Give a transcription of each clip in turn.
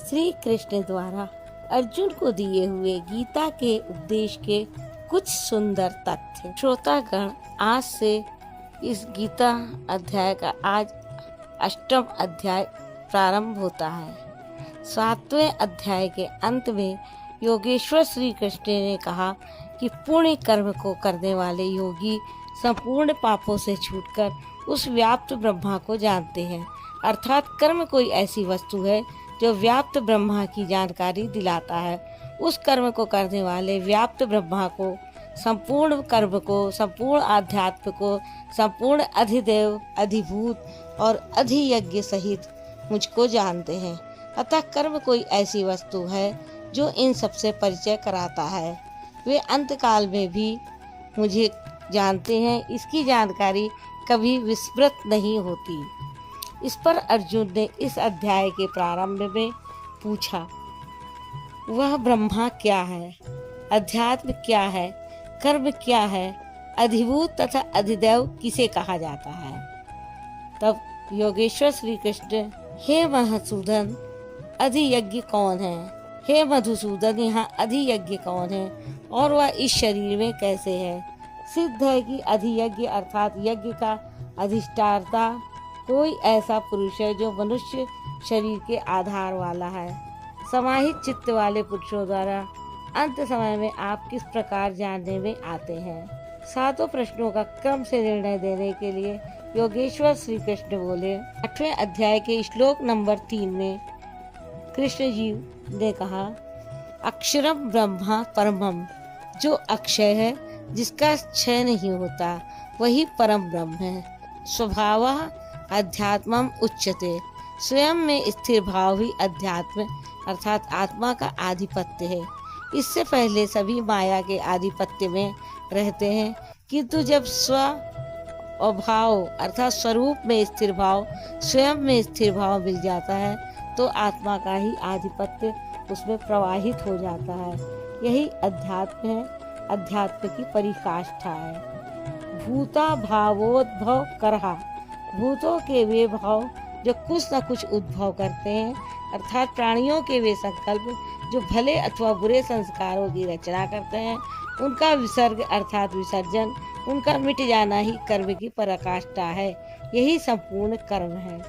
श्री कृष्ण द्वारा अर्जुन को दिए हुए गीता के उपदेश के कुछ सुंदर तथ्य। श्रोतागण, आज से इस गीता अध्याय का आज 8वां अध्याय प्रारंभ होता है। 7वें अध्याय के अंत में योगेश्वर श्री कृष्ण ने कहा कि पुण्य कर्म को करने वाले योगी संपूर्ण पापों से छूटकर उस व्याप्त ब्रह्मा को जानते हैं। अर्थात कर्म कोई ऐसी वस्तु है जो व्याप्त ब्रह्मा की जानकारी दिलाता है। उस कर्म को करने वाले व्याप्त ब्रह्मा को, संपूर्ण कर्म को, संपूर्ण आध्यात्म को, संपूर्ण अधिदेव, अधिभूत और अधियज्ञ सहित मुझको जानते हैं। अतः कर्म कोई ऐसी वस्तु है जो इन सबसे परिचय कराता है। वे अंत काल में भी मुझे जानते हैं। इसकी जानकारी कभी विस्मृत नहीं होती। इस पर अर्जुन ने इस अध्याय के प्रारंभ में पूछा, वह ब्रह्मा क्या है, अध्यात्म क्या है, कर्म क्या है, अधिभूत तथा अधिदेव किसे कहा जाता है। तब योगेश्वर श्री कृष्ण, हे मधुसूदन, अधियज्ञ कौन है? हे मधुसूदन, यहाँ अधियज्ञ कौन है और वह इस शरीर में कैसे है? सिद्ध है कि अधियज्ञ अर्थात यज्ञ का अधिष्ठाता कोई ऐसा पुरुष है जो मनुष्य शरीर के आधार वाला है। समाहित चित्त वाले पुरुषों द्वारा अंत समय में आप किस प्रकार जानने में आते हैं। 7 प्रश्नों का क्रम से निर्णय देने के लिए योगेश्वर श्री कृष्ण बोले। 8वें अध्याय के श्लोक नंबर 3 में कृष्ण जी ने कहा, अक्षरम ब्रह्मा परमम, जो अक्षय है, जिसका क्षय नहीं होता, वही परम ब्रह्म है। स्वभावः अध्यात्मम उच्यते, स्वयं में स्थिर भाव ही अध्यात्म अर्थात आत्मा का आधिपत्य है। इससे पहले सभी माया के आधिपत्य में रहते हैं, किंतु जब स्व अभाव अर्थात स्वरूप में स्थिर भाव, स्वयं में स्थिर भाव मिल जाता है तो आत्मा का ही आधिपत्य उसमें प्रवाहित हो जाता है। यही अध्यात्म है, अध्यात्म की परिकाष्ठा है। भूता भावोद्भव करहा, भूतों के वे भाव जो कुछ न कुछ उद्भव करते हैं, अर्थात प्राणियों के वे संकल्प जो भले अथवा बुरे संस्कारों की रचना करते हैं, उनका विसर्ग अर्थात विसर्जन, उनका मिट जाना ही कर्म की पराकाष्ठा है। यही संपूर्ण कर्म है।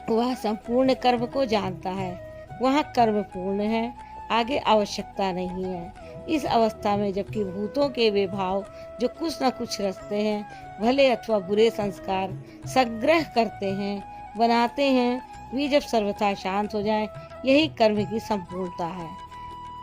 वह संपूर्ण कर्म को जानता है। वहाँ कर्म पूर्ण है, आगे आवश्यकता नहीं है। इस अवस्था में जबकि भूतों के वे भाव जो कुछ न कुछ रचते हैं, भले अथवा बुरे संस्कार संग्रह करते हैं, बनाते हैं, वे जब सर्वथा शांत हो जाएं, यही कर्म की संपूर्णता है।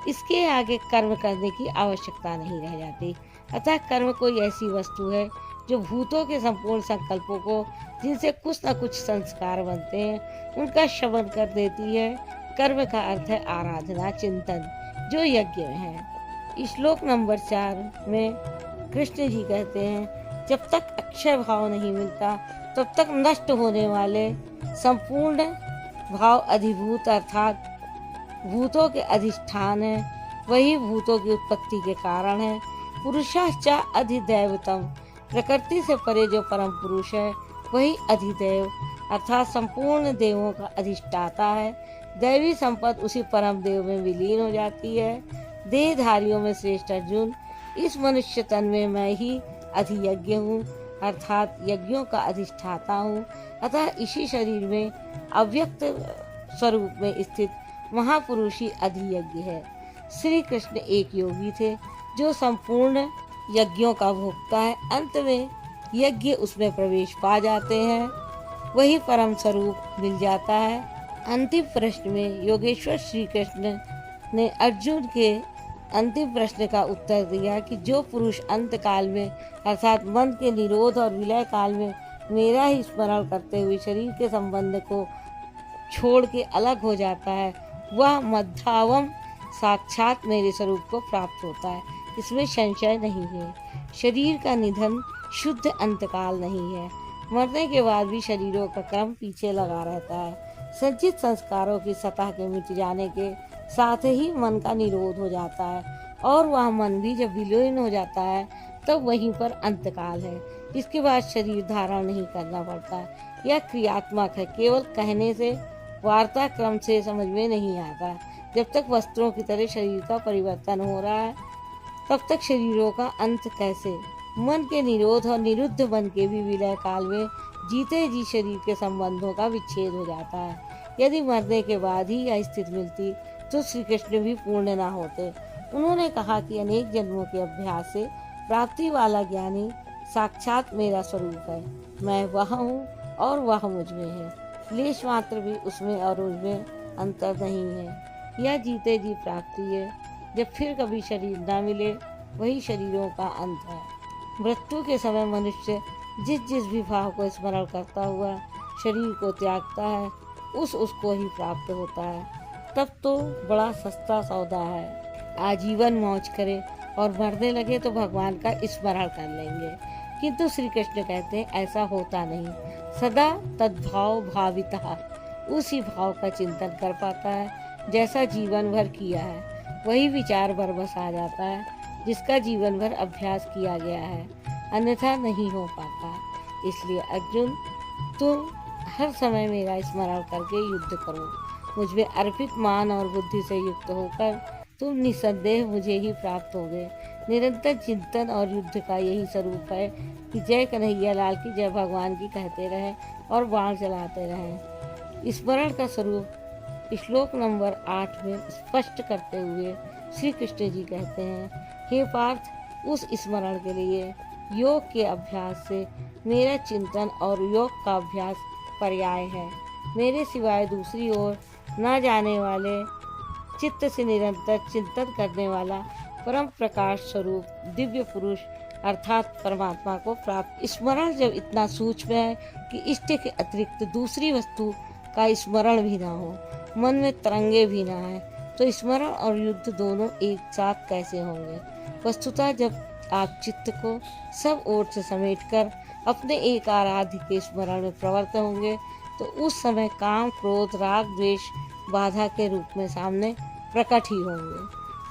इसके आगे कर्म करने की आवश्यकता नहीं रह जाती। अतः कर्म कोई ऐसी वस्तु है जो भूतों के संपूर्ण संकल्पों को, जिनसे कुछ न कुछ संस्कार बनते हैं, उनका शमन कर देती है। कर्म का अर्थ है आराधना, चिंतन, जो यज्ञ में है। श्लोक नंबर 4 में कृष्ण जी कहते हैं, जब तक अक्षय भाव नहीं मिलता तब तक नष्ट होने वाले संपूर्ण भाव अधिभूत अर्थात भूतों के अधिष्ठान है। वही भूतों की उत्पत्ति के कारण है। पुरुषश्च अधिदैवतम, प्रकृति से परे जो परम पुरुष है वही अधिदेव अर्थात संपूर्ण देवों का अधिष्ठाता है। दैवी संपत्ति उसी परम देव में विलीन हो जाती है। देहधारियों में श्रेष्ठ अर्जुन, इस मनुष्य तन में मैं ही अधियज्ञ हूँ अर्थात यज्ञों का अधिष्ठाता हूँ। अतः इसी शरीर में अव्यक्त स्वरूप में स्थित महापुरुष ही अधियज्ञ है। श्री कृष्ण एक योगी थे जो संपूर्ण यज्ञों का भोक्ता है। अंत में यज्ञ उसमें प्रवेश पा जाते हैं, वही परम स्वरूप मिल जाता है। अंतिम प्रश्न में योगेश्वर श्री कृष्ण ने अर्जुन के अंतिम प्रश्न का उत्तर दिया कि जो पुरुष अंत काल में अर्थात मन के निरोध और विलय काल में मेरा ही स्मरण करते हुए शरीर के संबंध को छोड़ के अलग हो जाता है, वह मध्यावम साक्षात मेरे स्वरूप को प्राप्त होता है। इसमें संशय नहीं है। शरीर का निधन शुद्ध अंतकाल नहीं है। मरने के बाद भी शरीरों का क्रम पीछे लगा रहता है। संचित संस्कारों की सतह के मिट जाने के साथ ही मन का निरोध हो जाता है और वह मन भी जब विलीन हो जाता है तब वहीं पर अंतकाल है। इसके बाद शरीर धारण नहीं करना पड़ता। यह क्रियात्मक है, केवल कहने से वार्ता क्रम से समझ में नहीं आता। जब तक वस्त्रों की तरह शरीर का परिवर्तन हो रहा है, तब तक शरीरों का अंत कैसे? मन के निरोध और निरुद्ध मन के भी विलय काल में जीते जी शरीर के संबंधों का विच्छेद हो जाता है। यदि मरने के बाद ही यह स्थिति मिलती तो श्री कृष्ण भी पूर्ण न होते। उन्होंने कहा कि अनेक जन्मों के अभ्यास से प्राप्ति वाला ज्ञानी साक्षात मेरा स्वरूप है। मैं वह हूँ और वह मुझ में है। लेश मात्र भी उसमें और मुझमें अंतर नहीं है। यह जीते जी प्राप्ति है। जब फिर कभी शरीर न मिले, वही शरीरों का अंत है। मृत्यु के समय मनुष्य जिस जिस भी भाव को स्मरण करता हुआ शरीर को त्यागता है, उसको ही प्राप्त होता है। तब तो बड़ा सस्ता सौदा है। आजीवन मौज करे और मरने लगे तो भगवान का स्मरण कर लेंगे। किंतु श्री कृष्ण कहते हैं ऐसा होता नहीं। सदा तद्भाव भाविता उसी भाव का चिंतन कर पाता है जैसा जीवन भर किया है। वही विचार बरबस आ जाता है जिसका जीवन भर अभ्यास किया गया है, अन्यथा नहीं हो पाता। इसलिए अर्जुन, तुम हर समय मेरा स्मरण करके युद्ध करो। मुझ में अर्पित मान और बुद्धि से युक्त होकर तुम निसंदेह मुझे ही प्राप्त होगे। निरंतर चिंतन और युद्ध का यही स्वरूप है कि जय कन्हैया लाल की जय भगवान की कहते रहे और बाण चलाते रहे। स्मरण का स्वरूप श्लोक नंबर 8 में स्पष्ट करते हुए श्री कृष्ण जी कहते हैं, हे पार्थ, उस स्मरण के लिए योग के अभ्यास से मेरा चिंतन और योग का अभ्यास पर्याय है। मेरे सिवाय दूसरी ओर न जाने वाले चित्त से निरंतर चिंतन करने वाला परम प्रकाश स्वरूप दिव्य पुरुष अर्थात परमात्मा को प्राप्त। स्मरण जब इतना सूक्ष्म है कि इष्ट के अतिरिक्त दूसरी वस्तु का स्मरण भी ना हो, मन में तरंगे भी ना है, तो स्मरण और युद्ध दोनों एक साथ कैसे होंगे? वस्तुतः जब आप चित्त को सब ओर से समेटकर अपने एक आराध्य के स्मरण में प्रवृत्त होंगे, तो उस समय काम, क्रोध, राग, द्वेष बाधा के रूप में सामने प्रकट ही होंगे,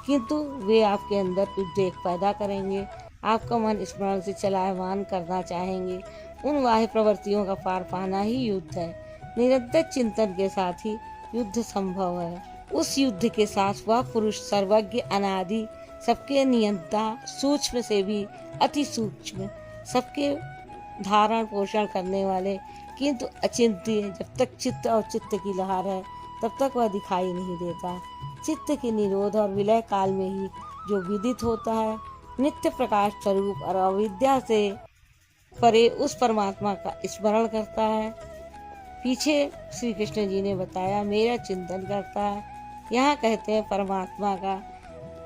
किंतु वे आपके अंदर उद्वेग पैदा करेंगे। आपका मन स्मरण से चलायमान करना चाहेंगे। उन बाह्य प्रवृत्तियों का पार पाना ही युद्ध है। निरंतर चिंतन के साथ ही युद्ध संभव है। उस युद्ध के साथ वह पुरुष सर्वज्ञ, अनादि, सबके नियंता, सूक्ष्म से भी अति सूक्ष्म, सबके धारण पोषण करने वाले किंतु अचिंत्य। जब तक चित्त और चित्त की लहर है तब तक वह दिखाई नहीं देता। चित्त के निरोध और विलय काल में ही जो विदित होता है, नित्य प्रकाश स्वरूप और अविद्या से परे उस परमात्मा का स्मरण करता है। पीछे श्री कृष्ण जी ने बताया मेरा चिंतन करता है। यहाँ कहते हैं परमात्मा का,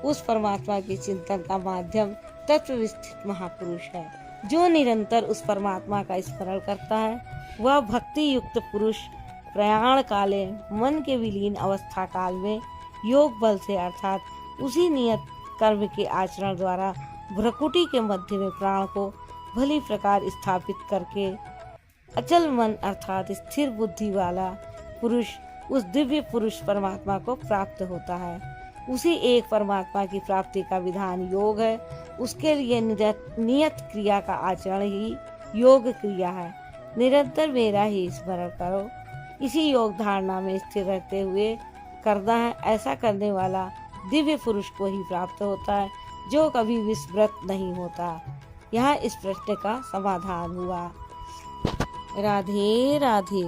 उस परमात्मा के चिंतन का माध्यम तत्व विस्थित महापुरुष है। जो निरंतर उस परमात्मा का स्मरण करता है वह भक्ति युक्त पुरुष प्रयाण काले मन के विलीन अवस्था काल में योग बल से अर्थात उसी नियत कर्म के आचरण द्वारा भ्रकुटी के मध्य में प्राण को भली प्रकार स्थापित करके अचल मन अर्थात स्थिर बुद्धि वाला पुरुष उस दिव्य पुरुष परमात्मा को प्राप्त होता है। उसी एक परमात्मा की प्राप्ति का विधान योग है। उसके लिए नियत क्रिया का आचरण ही योग क्रिया है। निरंतर मेरा ही स्मरण करो, इसी योग धारणा में स्थिर रहते हुए करना है। ऐसा करने वाला दिव्य पुरुष को ही प्राप्त होता है जो कभी विस्मृत नहीं होता। यहाँ इस प्रश्न का समाधान हुआ। राधे राधे।